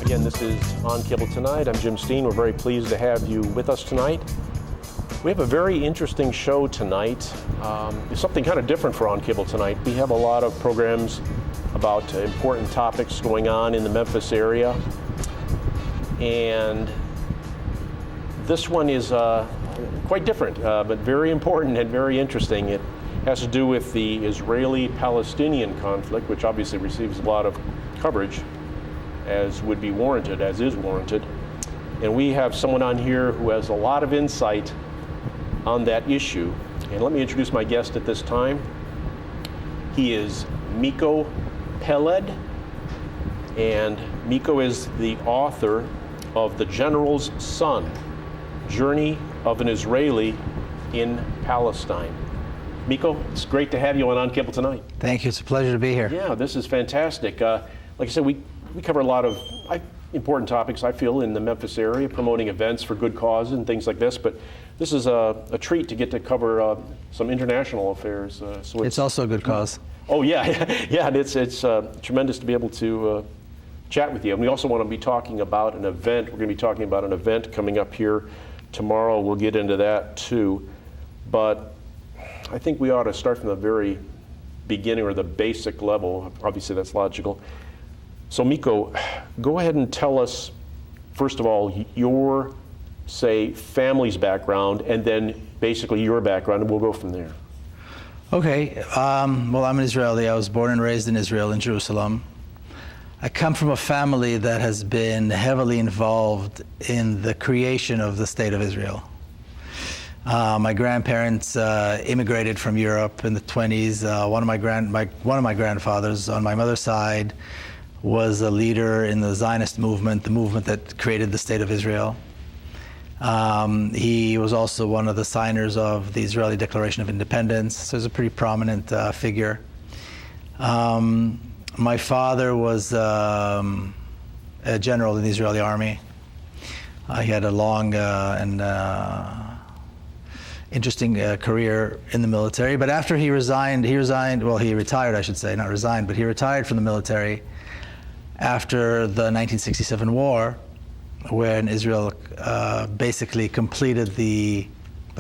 Again, this is On Cable Tonight. I'm Jim Steen. We're very pleased to have you with us tonight. We have a very interesting show tonight. It's something kind of different for On Cable Tonight. We have a lot of programs about important topics going on in the Memphis area. And this one is quite different, but very important and very interesting. It has to do with the Israeli-Palestinian conflict, which obviously receives a lot of coverage, as would be warranted, as is warranted. And we have someone on here who has a lot of insight on that issue. And let me introduce my guest at this time. He is Miko Peled, and Miko is the author of The General's Son, Journey of an Israeli in Palestine. Miko, it's great to have you on Cable Tonight. Thank you. It's a pleasure to be here. Yeah, this is fantastic. Like I said, we cover a lot of important topics, I feel, in the Memphis area, promoting events for good cause and things like this. But this is a treat to get to cover some international affairs. So it's also a good cause. Oh, yeah. Yeah, and it's tremendous to be able to chat with you. And we also want to be talking about an event. We're going to be talking about an event coming up here tomorrow. We'll get into that, too. But I think we ought to start from the very beginning, or the basic level. Obviously, that's logical. So, Miko, go ahead and tell us, first of all, your, say, family's background, and then basically your background, and we'll go from there. Okay. Well, I'm an Israeli. I was born and raised in Israel, in Jerusalem. I come from a family that has been heavily involved in the creation of the State of Israel. My grandparents immigrated from Europe in the 20s. One of my grandfathers on my mother's side was a leader in the Zionist movement, the movement that created the State of Israel. He was also one of the signers of the Israeli Declaration of Independence, so he's a pretty prominent figure. My father was a general in the Israeli army. He had a long and interesting career in the military, but after he retired, I should say, not resigned, but he retired from the military after the 1967 war, when Israel basically completed the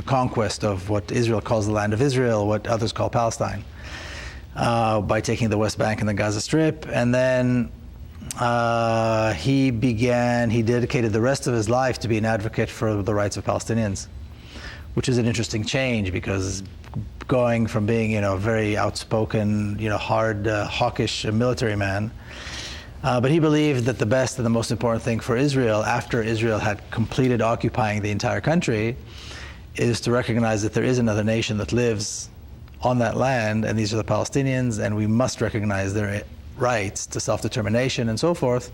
conquest of what Israel calls the Land of Israel, what others call Palestine, by taking the West Bank and the Gaza Strip. And then he dedicated the rest of his life to be an advocate for the rights of Palestinians, which is an interesting change, because going from being, a very outspoken, hard, hawkish military man, but he believed that the best and the most important thing for Israel, after Israel had completed occupying the entire country, is to recognize that there is another nation that lives on that land, and these are the Palestinians, and we must recognize their rights to self-determination and so forth,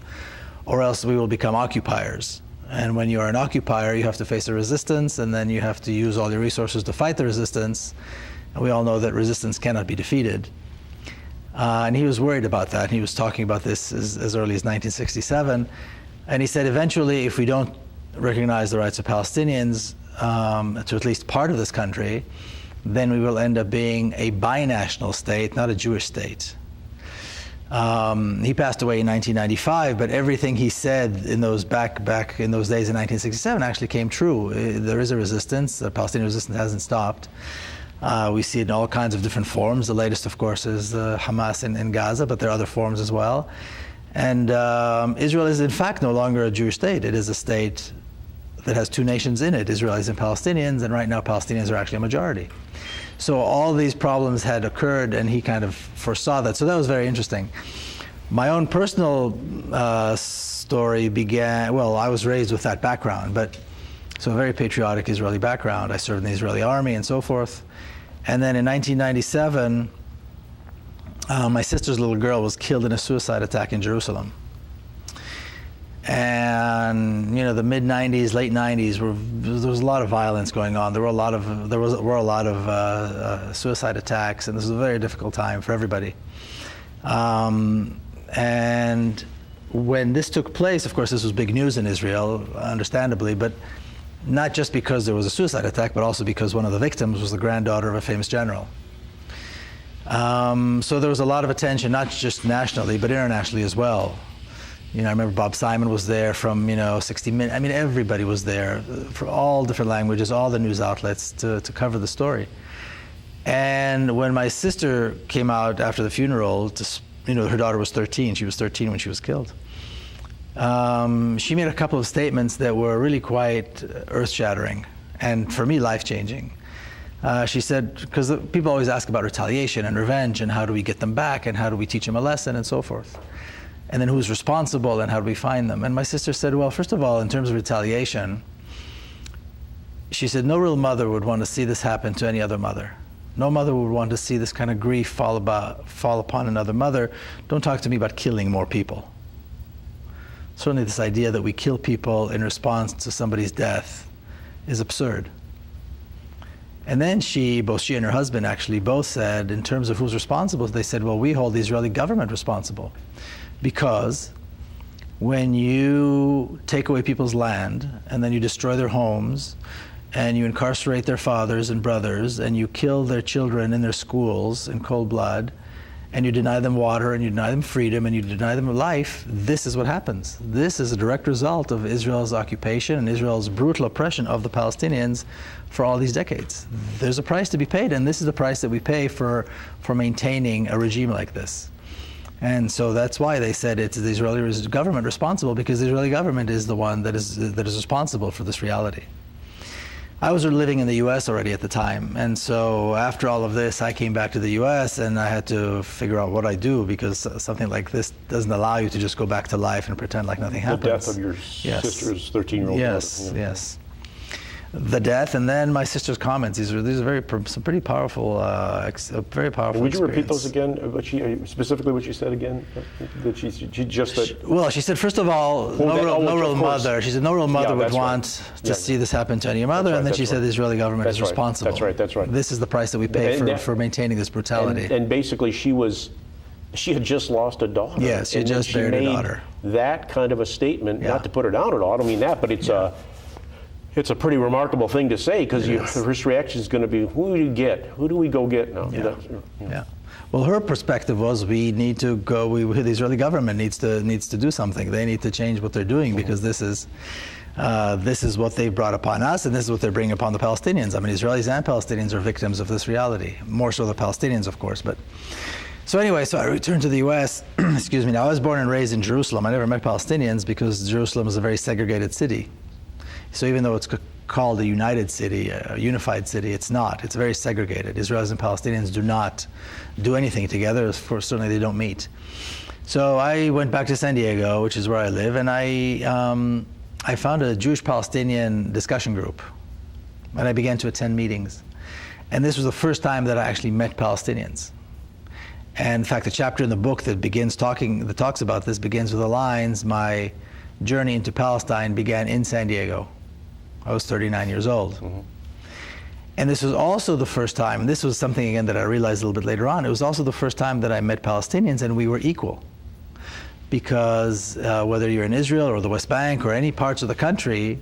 or else we will become occupiers. And when you are an occupier, you have to face a resistance, and then you have to use all your resources to fight the resistance. And we all know that resistance cannot be defeated. And he was worried about that. He was talking about this as early as 1967. And he said, eventually, if we don't recognize the rights of Palestinians to at least part of this country, then we will end up being a binational state, not a Jewish state. He passed away in 1995, but everything he said in those back in those days in 1967 actually came true. There is a resistance. The Palestinian resistance hasn't stopped. We see it in all kinds of different forms. The latest, of course, is Hamas in Gaza, but there are other forms as well. And Israel is, in fact, no longer a Jewish state. It is a state that has two nations in it, Israelis and Palestinians, and right now Palestinians are actually a majority. So all these problems had occurred, and he kind of foresaw that. So that was very interesting. My own personal story began, I was raised with that background, so a very patriotic Israeli background. I served in the Israeli army and so forth. And then in 1997, my sister's little girl was killed in a suicide attack in Jerusalem. And the mid '90s, late '90s, there was a lot of violence going on. There were a lot of suicide attacks, and this was a very difficult time for everybody. And when this took place, of course, this was big news in Israel, understandably, but not just because there was a suicide attack, but also because one of the victims was the granddaughter of a famous general. So there was a lot of attention, not just nationally, but internationally as well. You know, I remember Bob Simon was there from, 60 Minutes. I mean, everybody was there for all different languages, all the news outlets to cover the story. And when my sister came out after the funeral, her daughter was 13. She was 13 when she was killed. She made a couple of statements that were really quite earth-shattering and, for me, life-changing. She said, because people always ask about retaliation and revenge and how do we get them back and how do we teach them a lesson and so forth. And then who's responsible and how do we find them? And my sister said, well, first of all, in terms of retaliation, she said, no real mother would want to see this happen to any other mother. No mother would want to see this kind of grief fall upon another mother. Don't talk to me about killing more people. Certainly this idea that we kill people in response to somebody's death is absurd. And then both she and her husband actually both said, in terms of who's responsible, they said, well, we hold the Israeli government responsible. Because when you take away people's land and then you destroy their homes and you incarcerate their fathers and brothers and you kill their children in their schools in cold blood and you deny them water and you deny them freedom and you deny them life, this is what happens. This is a direct result of Israel's occupation and Israel's brutal oppression of the Palestinians for all these decades. There's a price to be paid, and this is the price that we pay for maintaining a regime like this. And so that's why they said it's the Israeli government responsible, because the Israeli government is the one that is responsible for this reality. I was living in the U.S. already at the time, and so after all of this, I came back to the U.S. and I had to figure out what I do, because something like this doesn't allow you to just go back to life and pretend like nothing happens. The death of your sister's 13-year-old Yes, daughter. Yes. The death, and then my sister's comments. These are some pretty powerful, very powerful. Would you repeat those again? Specifically, what she said again? That she just that. Well, she said, first of all, no real mother. She said no real mother would want to see this happen to any mother, and then she said the Israeli government is responsible. That's right. This is the price that we pay for maintaining this brutality. And basically, she had just lost a daughter. Yes, she had just buried her daughter. That kind of a statement, not to put her down at all. I don't mean that, but it's a pretty remarkable thing to say, because the first reaction is going to be, who do you get? Who do we go get now? Yeah. Well, her perspective was, we need to go. The Israeli government needs to do something. They need to change what they're doing, because this is what they've brought upon us, and this is what they're bringing upon the Palestinians. I mean, Israelis and Palestinians are victims of this reality. More so the Palestinians, of course, but. So anyway, I returned to the U.S. Excuse me. Now, I was born and raised in Jerusalem. I never met Palestinians because Jerusalem is a very segregated city. So even though it's called a united city, a unified city, it's not. It's very segregated. Israelis and Palestinians do not do anything together. Certainly they don't meet. So I went back to San Diego, which is where I live, and I found a Jewish-Palestinian discussion group, and I began to attend meetings. And this was the first time that I actually met Palestinians. And in fact, the chapter in the book that talks about this begins with the lines, my journey into Palestine began in San Diego. I was 39 years old. Mm-hmm. And this was also the first time, and this was something again that I realized a little bit later on, it was also the first time that I met Palestinians and we were equal. Because whether you're in Israel or the West Bank or any parts of the country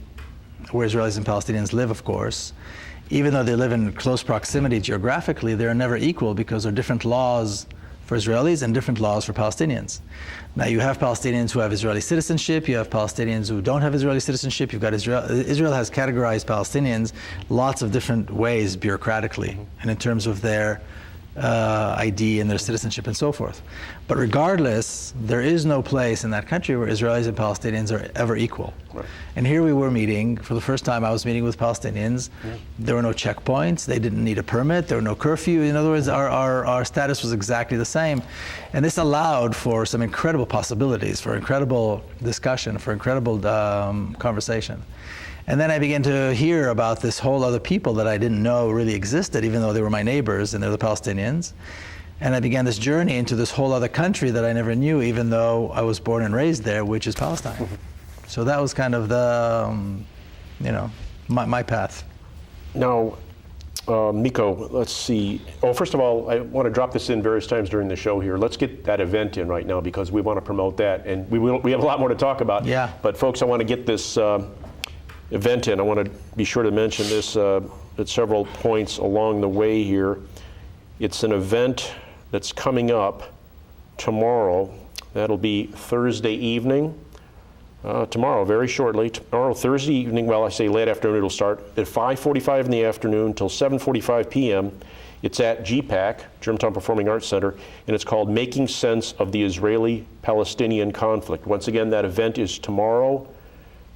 where Israelis and Palestinians live, of course, even though they live in close proximity geographically, they're never equal, because there are different laws for Israelis and different laws for Palestinians. Now, you have Palestinians who have Israeli citizenship, you have Palestinians who don't have Israeli citizenship, you've got Israel has categorized Palestinians lots of different ways bureaucratically, and in terms of their ID and their citizenship and so forth. But regardless, there is no place in that country where Israelis and Palestinians are ever equal. Right. And here we were meeting, for the first time I was meeting with Palestinians. Yeah. There were no checkpoints, they didn't need a permit, there were no curfew. In other words, our status was exactly the same. And this allowed for some incredible possibilities, for incredible discussion, for incredible conversation. And then I began to hear about this whole other people that I didn't know really existed, even though they were my neighbors and they're the Palestinians. And I began this journey into this whole other country that I never knew, even though I was born and raised there, which is Palestine. Mm-hmm. So that was kind of the, my path. Now, Miko, let's see. Oh, first of all, I want to drop this in various times during the show here. Let's get that event in right now, because we want to promote that. And we have a lot more to talk about. Yeah. But folks, I want to get this event in. I want to be sure to mention this at several points along the way here. It's an event that's coming up tomorrow, That'll be Thursday evening. Tomorrow, very shortly. Tomorrow, Thursday evening, well, I say late afternoon, it'll start at 5:45 in the afternoon till 7:45 p.m. It's at GPAC, Germantown Performing Arts Center, and it's called Making Sense of the Israeli-Palestinian Conflict. Once again, that event is tomorrow,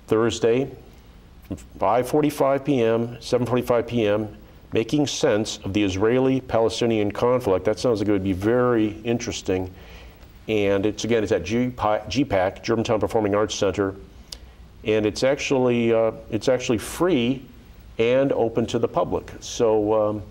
Thursday, 5:45 p.m., 7:45 p.m., Making Sense of the Israeli-Palestinian Conflict. That sounds like it would be very interesting. And it's at GPAC, Germantown Performing Arts Center, and it's actually free and open to the public. So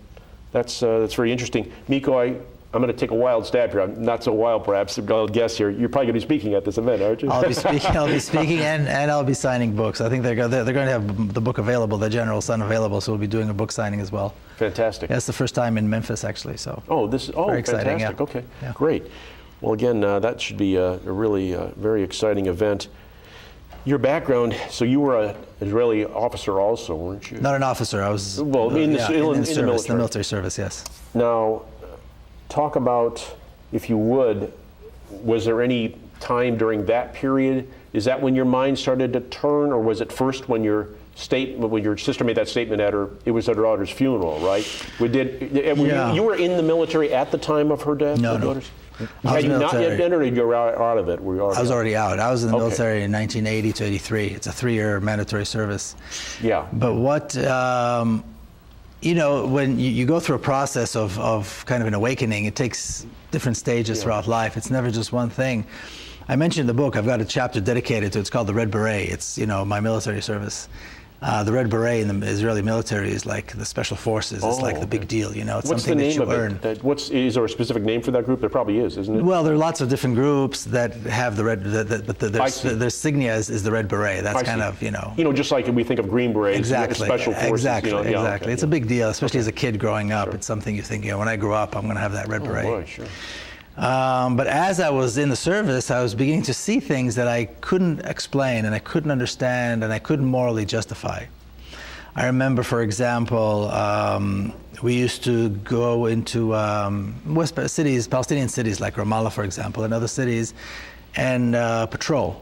that's very interesting. Miko, I'm going to take a wild stab here. I'm not so wild, perhaps. I'll guess here. You're probably going to be speaking at this event, aren't you? I'll be speaking, and I'll be signing books. I think they're going to have the book available, the General Sun available. So we'll be doing a book signing as well. Fantastic. Yeah, it's the first time in Memphis, actually. So. Very exciting, fantastic. Yeah. Okay, yeah. Great. Well, again, that should be a really very exciting event. Your background, so you were an Israeli officer also, weren't you? Not an officer. I was in the military service, yes. Now, talk about, if you would, was there any time during that period? Is that when your mind started to turn, or was it first when your sister made that statement at her daughter's funeral, right? You were in the military at the time of her death? No. Had you not yet entered, or you were out of it? I was already out. I was in the military in 1980 to 83. It's a 3-year mandatory service. Yeah. But what, when you go through a process of kind of an awakening, it takes different stages throughout life. It's never just one thing. I mentioned in the book, I've got a chapter dedicated to it. It's called The Red Beret. It's, my military service. The Red Beret in the Israeli military is like the special forces. It's like the big deal, It's What's something the name that you earn. Is there a specific name for that group? There probably is, isn't it? Well, there are lots of different groups that have the red, but their insignia is the Red Beret. That's kind of, just like we think of Green Berets, exactly, special forces. Exactly. It's a big deal, especially as a kid growing up. It's something you think, when I grow up, I'm going to have that Red Beret. Boy, sure. But as I was in the service, I was beginning to see things that I couldn't explain and I couldn't understand and I couldn't morally justify. I remember, for example, we used to go into Palestinian cities like Ramallah, for example, and other cities, and patrol.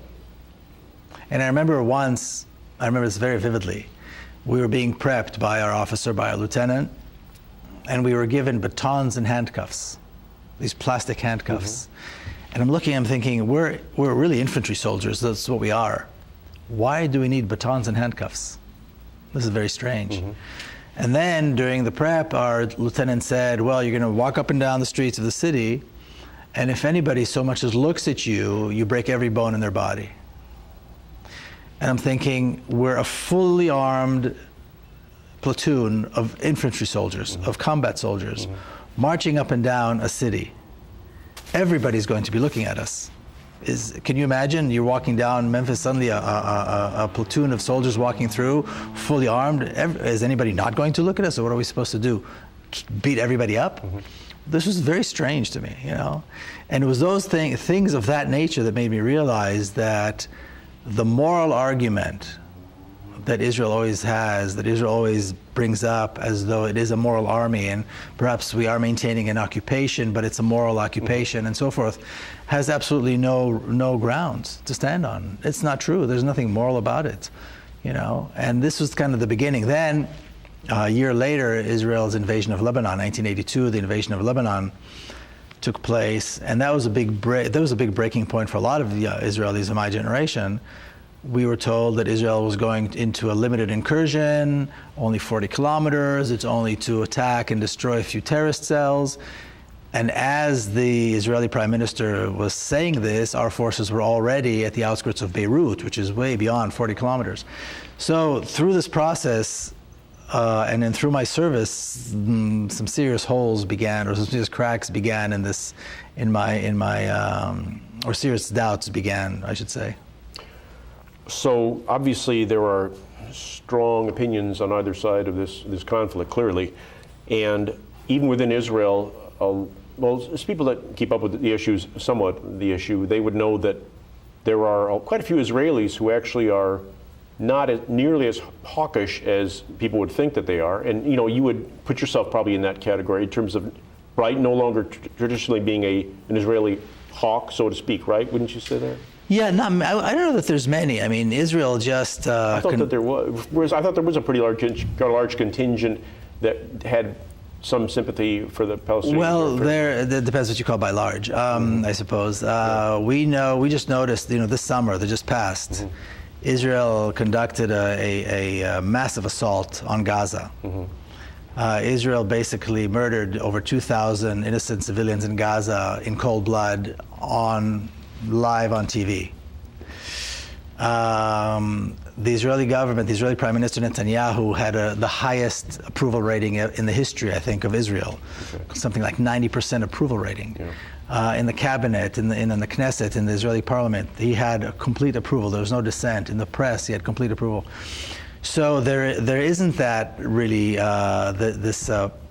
And I remember this very vividly, we were being prepped by our officer, by our lieutenant, and we were given batons and handcuffs, these plastic handcuffs. And I'm thinking, we're really infantry soldiers, that's what we are. Why do we need batons and handcuffs? This is very strange. And then during the prep, our lieutenant said, well, you're going to walk up and down the streets of the city, and if anybody so much as looks at you, you break every bone in their body. And I'm thinking, we're a fully armed platoon of infantry soldiers, of combat soldiers, marching up and down a city. Everybody's going to be looking at us. Can you imagine you're walking down Memphis, suddenly a platoon of soldiers walking through, fully armed? Is anybody not going to look at us, or what are we supposed to do? Beat everybody up? This was very strange to me, And it was those things of that nature that made me realize that the moral argument that Israel always has, that Israel always brings up as though it is a moral army and perhaps we are maintaining an occupation, but it's a moral occupation and so forth, has absolutely no grounds to stand on. It's not true. There's nothing moral about it, And this was kind of the beginning. Then, a year later, Israel's invasion of Lebanon, 1982, the invasion of Lebanon took place, and that was a big breaking point for a lot of Israelis of my generation. We were told that Israel was going into a limited incursion, only 40 kilometers. It's only to attack and destroy a few terrorist cells. And as the Israeli Prime Minister was saying this, our forces were already at the outskirts of Beirut, which is way beyond 40 kilometers. So through this process, and then through my service, some serious holes began, or some serious cracks began or serious doubts began, I should say. So obviously there are strong opinions on either side of this conflict, clearly, and even within Israel, as people that keep up with the issues, they would know that there are quite a few Israelis who actually are not nearly as hawkish as people would think that they are, and you would put yourself probably in that category in terms of, right, no longer traditionally being an Israeli hawk, so to speak, right? Wouldn't you say that? Yeah, I don't know that there's many. I mean, Israel just. I thought that there was. I thought there was a pretty large contingent that had some sympathy for the Palestinians. Well, that depends what you call by large, I suppose. We just noticed, this summer that just passed, Israel conducted a massive assault on Gaza. Israel basically murdered over 2,000 innocent civilians in Gaza in cold blood live on TV. The Israeli government, the Israeli Prime Minister Netanyahu had the highest approval rating in the history, I think, of Israel. Something like 90% approval rating. In the cabinet, in the Knesset, in the Israeli parliament, he had a complete approval. There was no dissent. In the press, he had complete approval. So there isn't that really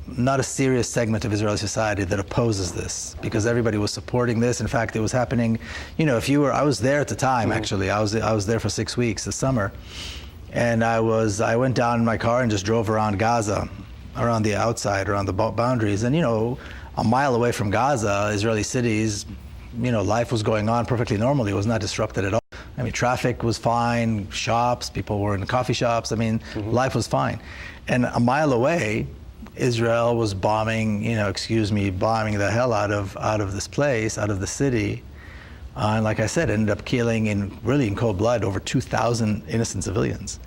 not a serious segment of Israeli society that opposes this, because everybody was supporting this. In fact, it was happening. I was there at the time. Actually, I was there for 6 weeks this summer, and I went down in my car and just drove around Gaza, around the outside, around the boundaries, and a mile away from Gaza, Israeli cities, life was going on perfectly normally. It was not disrupted at all. I mean, traffic was fine, shops, people were in coffee shops. I mean, life was fine. And a mile away, Israel was bombing the hell out of this place, out of the city. And like I said, ended up killing in cold blood over 2,000 innocent civilians.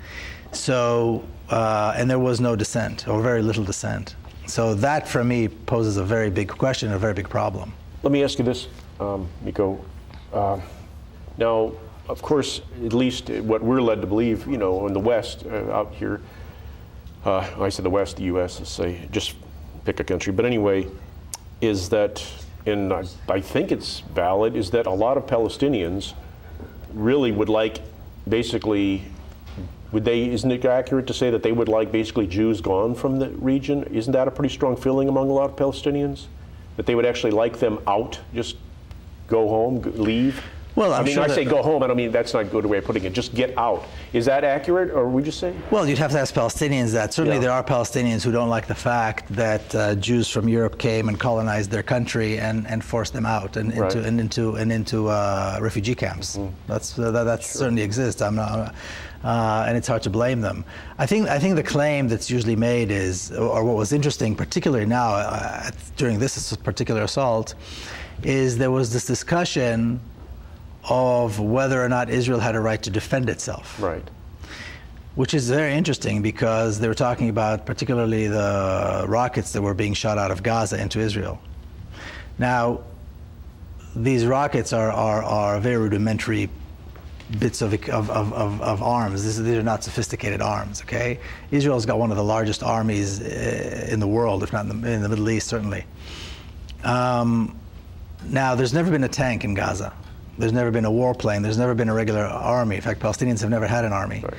So, and there was no dissent, or very little dissent. So that, for me, poses a very big question, a very big problem. Let me ask you this, Miko. Now, of course, at least what we're led to believe, in the West, out here, I say the West, the U.S., let's say, just pick a country. But anyway, is that, and I think it's valid, is that a lot of Palestinians really would like, basically, isn't it accurate to say that they would like basically Jews gone from the region? Isn't that a pretty strong feeling among a lot of Palestinians? That they would actually like them out, just go home, leave? Well, I say go home, I don't mean, that's not a good way of putting it, just get out. Is that accurate, or would you say? Well, you'd have to ask Palestinians that. Certainly there are Palestinians who don't like the fact that Jews from Europe came and colonized their country and forced them out and into refugee camps. That certainly exists. I'm not, and it's hard to blame them. I think the claim that's usually made is, or what was interesting, particularly now during this particular assault, is there was this discussion of whether or not Israel had a right to defend itself. Right. Which is very interesting, because they were talking about particularly the rockets that were being shot out of Gaza into Israel. Now, these rockets are very rudimentary bits of arms. These are not sophisticated arms, okay? Israel's got one of the largest armies in the world, if not in the Middle East, certainly. Now, there's never been a tank in Gaza. There's never been a warplane. There's never been a regular army. In fact, Palestinians have never had an army. Right.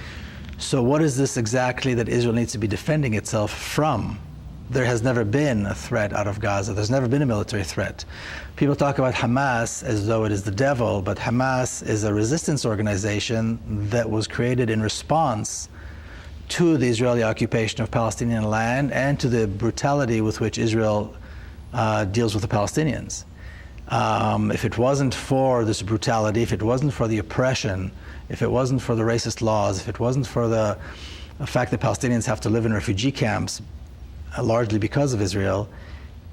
So what is this exactly that Israel needs to be defending itself from? There has never been a threat out of Gaza. There's never been a military threat. People talk about Hamas as though it is the devil, but Hamas is a resistance organization that was created in response to the Israeli occupation of Palestinian land and to the brutality with which Israel deals with the Palestinians. If it wasn't for this brutality, if it wasn't for the oppression, if it wasn't for the racist laws, if it wasn't for the fact that Palestinians have to live in refugee camps, largely because of Israel,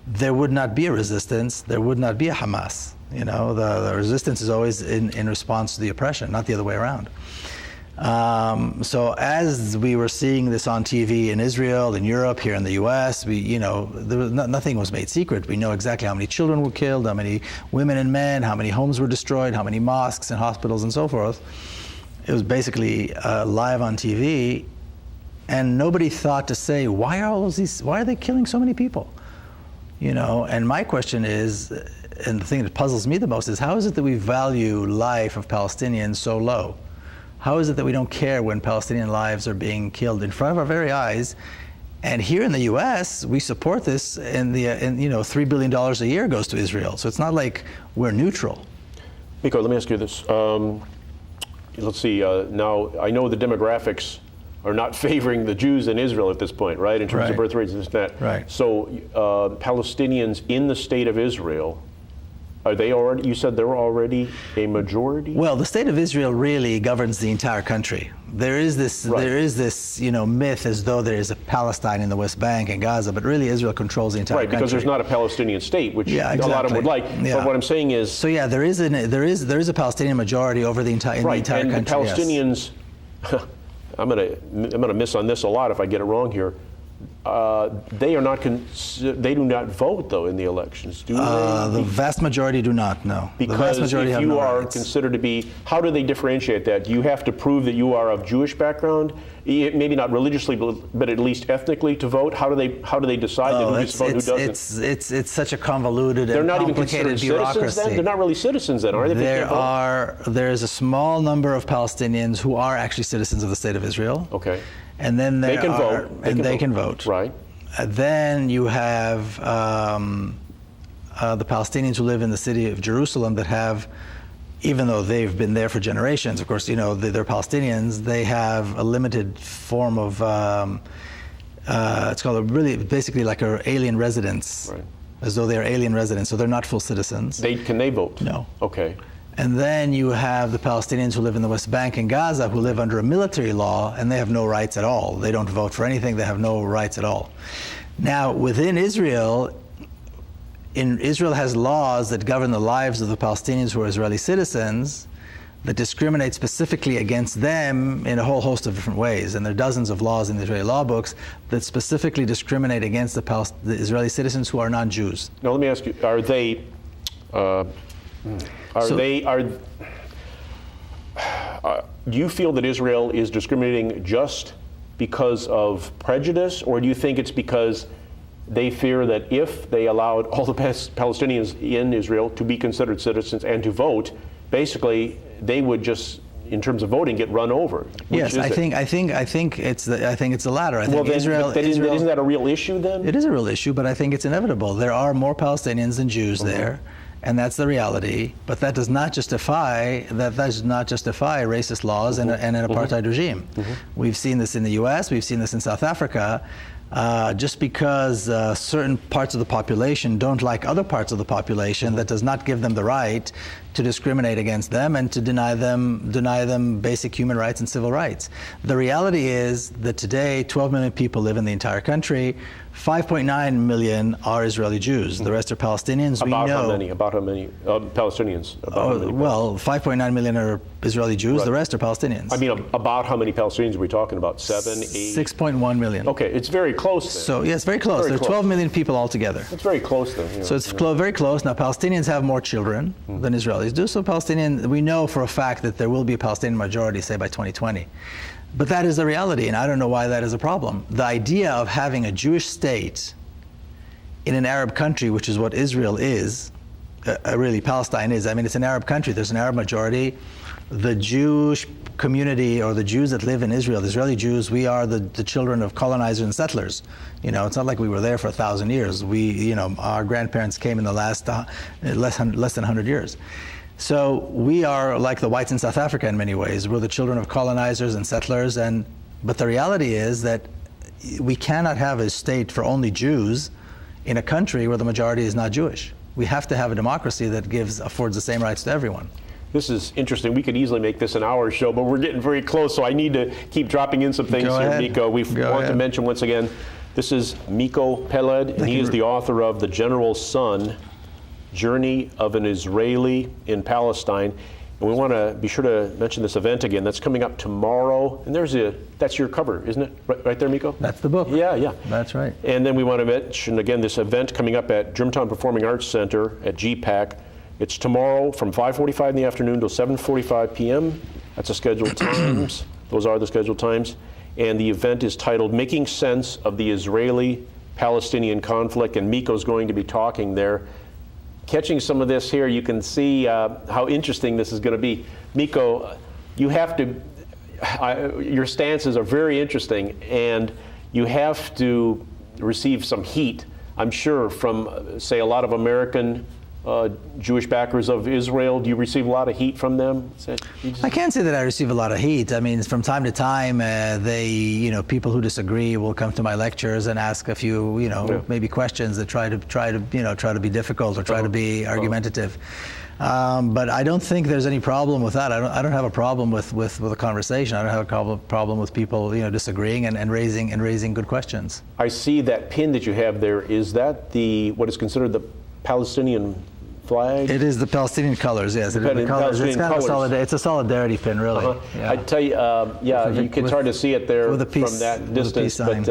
there would not be a resistance, there would not be a Hamas. The resistance is always in response to the oppression, not the other way around. So as we were seeing this on TV in Israel, in Europe, here in the U.S., nothing was made secret. We know exactly how many children were killed, how many women and men, how many homes were destroyed, how many mosques and hospitals and so forth. It was basically live on TV, and nobody thought to say, why are they killing so many people? And my question is, and the thing that puzzles me the most is, how is it that we value life of Palestinians so low? How is it that we don't care when Palestinian lives are being killed in front of our very eyes? And here in the U.S., we support this, and $3 billion a year goes to Israel. So it's not like we're neutral. Miko, let me ask you this. Let's see. Now, I know the demographics are not favoring the Jews in Israel at this point, right? In terms of birth rates and this and that. Right. So Palestinians in the state of Israel Are they already? You said they're already a majority. Well, the state of Israel really governs the entire country. There is this, myth as though there is a Palestine in the West Bank and Gaza, but really Israel controls the entire country. Right, because there's not a Palestinian state, which a lot of them would like. Yeah. But what I'm saying is, so yeah, there is a Palestinian majority over the entire country. And the Palestinians, yes. I'm gonna miss on this a lot if I get it wrong here. They are not. They do not vote though in the elections, do they? The vast majority do not. No. Because the vast majority if have you no are rights. considered to be, how do they differentiate that? Do you have to prove that you are of Jewish background, maybe not religiously, but at least ethnically, to vote? How do they decide who gets to vote, who doesn't? It's such a convoluted They're and not even complicated considered bureaucracy. citizens then? They're not really citizens then, are they? There is a small number of Palestinians who are actually citizens of the state of Israel. Okay. And then they can vote. They can vote. Right. Then you have the Palestinians who live in the city of Jerusalem that have, even though they've been there for generations, of course, they're Palestinians, they have a limited form of, it's called basically like an alien residence, right. As though they're alien residents, so they're not full citizens. Can they vote? No. Okay. And then you have the Palestinians who live in the West Bank and Gaza who live under a military law, and they have no rights at all. They don't vote for anything. They have no rights at all. Now, within Israel, Israel has laws that govern the lives of the Palestinians who are Israeli citizens that discriminate specifically against them in a whole host of different ways. And there are dozens of laws in the Israeli law books that specifically discriminate against the Israeli citizens who are non-Jews. Now, let me ask you, are they... do you feel that Israel is discriminating just because of prejudice, or do you think it's because they fear that if they allowed all the Palestinians in Israel to be considered citizens and to vote, basically they would just, in terms of voting, get run over? Yes, I think it's the latter. I think well, then, Israel, isn't that a real issue then? It is a real issue, but I think it's inevitable. There are more Palestinians than Jews there. And that's the reality, but that does not justify racist laws and an apartheid regime. We've seen this in the U.S. We've seen this in South Africa. Just because certain parts of the population don't like other parts of the population, that does not give them the right to discriminate against them and to deny them basic human rights and civil rights. The reality is that today 12 million people live in the entire country. 5.9 million are Israeli Jews. The rest are Palestinians. About how many Palestinians? Well, 5.9 million are Israeli Jews. Right. The rest are Palestinians. I mean, about how many Palestinians are we talking about? 7, 8? 6.1 million. Okay, it's very close then. So, yes, very close. There are 12 million people altogether. It's very close then. So it's very close. Now, Palestinians have more children than Israelis do. So we know for a fact that there will be a Palestinian majority, say, by 2020. But that is the reality, and I don't know why that is a problem. The idea of having a Jewish state in an Arab country, which is what Israel is, really Palestine is. I mean, it's an Arab country. There's an Arab majority. The Jewish community, or the Jews that live in Israel, the Israeli Jews, we are the children of colonizers and settlers. It's not like we were there for 1,000 years. Our grandparents came in the last less than 100 years. So we are like the whites in South Africa in many ways. We're the children of colonizers and settlers, but the reality is that we cannot have a state for only Jews in a country where the majority is not Jewish. We have to have a democracy that affords the same rights to everyone. This is interesting. We could easily make this an hour show, but we're getting very close, so I need to keep dropping in some things here, Miko. We want to mention once again, this is Miko Peled, and he is the author of The General's Son, Journey of an Israeli in Palestine. And we want to be sure to mention this event again. That's coming up tomorrow. And that's your cover, isn't it? Right there, Miko? That's the book. Yeah. That's right. And then we want to mention again this event coming up at Germantown Performing Arts Center at GPAC. It's tomorrow from 5:45 in the afternoon till 7:45 p.m. That's the scheduled times. Those are the scheduled times. And the event is titled Making Sense of the Israeli-Palestinian Conflict. And Miko's going to be talking there. Catching some of this here, you can see how interesting this is going to be. Miko, you have to, your stances are very interesting, and you have to receive some heat, I'm sure, from, say, a lot of American Jewish backers of Israel? Do you receive a lot of heat from them? I can't say that I receive a lot of heat. I mean, from time to time, people who disagree will come to my lectures and ask a few, maybe questions that try to be difficult or try to be argumentative. But I don't think there's any problem with that. I don't have a problem with a conversation. I don't have a problem with people disagreeing and raising good questions. I see that pin that you have there. Is that what is considered the Palestinian flag? It is the Palestinian colors, yes. It is the colors. It's kind of it's a solidarity pin, really. Yeah. I tell you, it's hard to see it there from that distance. But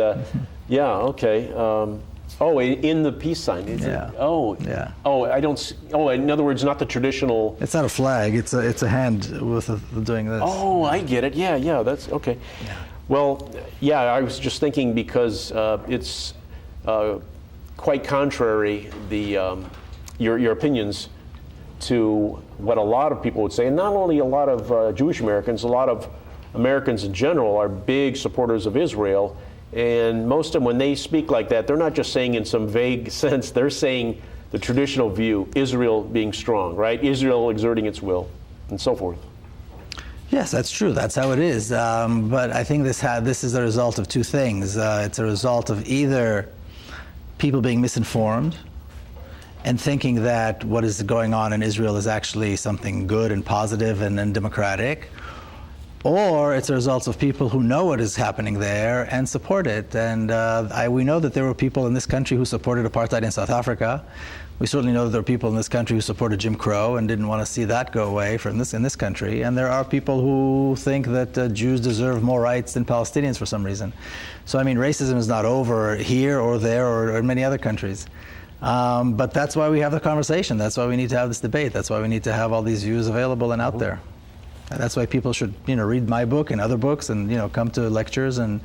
okay. In the peace sign. Is it? Oh, yeah. Oh, I don't see. Oh, in other words, not the traditional. It's not a flag. It's a hand with doing this. Oh, I get it. Yeah. That's okay. Yeah. Well, I was just thinking because it's quite contrary your opinions to what a lot of people would say, and not only a lot of Jewish Americans, a lot of Americans in general are big supporters of Israel. And most of them, when they speak like that, they're not just saying in some vague sense, they're saying the traditional view, Israel being strong, right? Israel exerting its will, and so forth. Yes, that's true. That's how it is. But I think this is a result of two things. It's a result of either people being misinformed and thinking that what is going on in Israel is actually something good and positive and democratic, or it's a result of people who know what is happening there and support it. And we know that there were people in this country who supported apartheid in South Africa. We certainly know that there are people in this country who supported Jim Crow and didn't want to see that go away in this country. And there are people who think that Jews deserve more rights than Palestinians for some reason. So I mean, racism is not over here or there or in many other countries. But that's why we have the conversation. That's why we need to have this debate. That's why we need to have all these views available and out there. And that's why people should, read my book and other books and, come to lectures and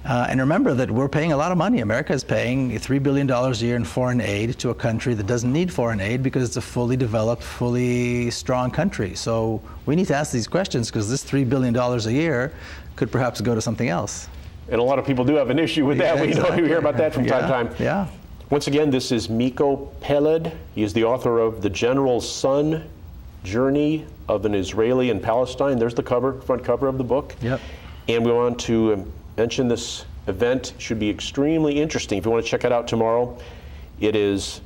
remember that we're paying a lot of money. America is paying $3 billion a year in foreign aid to a country that doesn't need foreign aid because it's a fully developed, fully strong country. So we need to ask these questions because this $3 billion a year could perhaps go to something else. And a lot of people do have an issue with that. Exactly. We hear about that from time to time. Yeah. Once again, this is Miko Peled. He is the author of The General's Son, Journey of an Israeli in Palestine. There's the front cover of the book. Yep. And we want to mention this event. It should be extremely interesting. If you want to check it out tomorrow, it is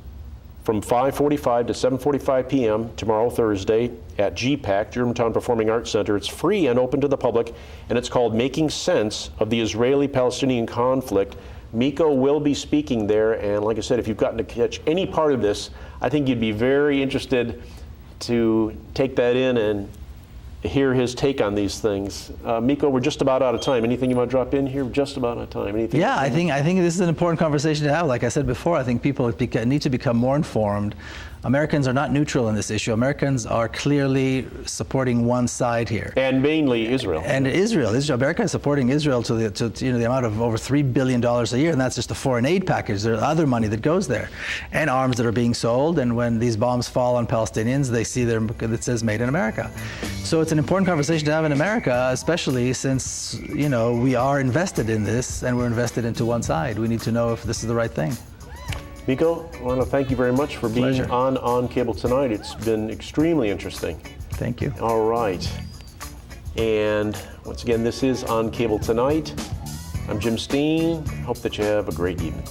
from 5:45 to 7:45 p.m. tomorrow, Thursday, at GPAC, Germantown Performing Arts Center. It's free and open to the public, and it's called Making Sense of the Israeli-Palestinian Conflict. Miko will be speaking there, and like I said, if you've gotten to catch any part of this, I think you'd be very interested to take that in and hear his take on these things. Miko, we're just about out of time. Anything you want to drop in here? Just about out of time. Anything? Yeah, I think this is an important conversation to have. Like I said before, I think people need to become more informed. Americans are not neutral in this issue. Americans are clearly supporting one side here. And mainly Israel. And Israel. America is supporting Israel to the amount of over $3 billion a year, and that's just a foreign aid package. There's other money that goes there, and arms that are being sold. And when these bombs fall on Palestinians, they see that says "Made in America." So it's an important conversation to have in America, especially since we are invested in this, and we're invested into one side. We need to know if this is the right thing. Miko, I want to thank you very much for being Pleasure. on Cable tonight. It's been extremely interesting. Thank you. All right. And once again, this is On Cable Tonight. I'm Jim Steen. Hope that you have a great evening.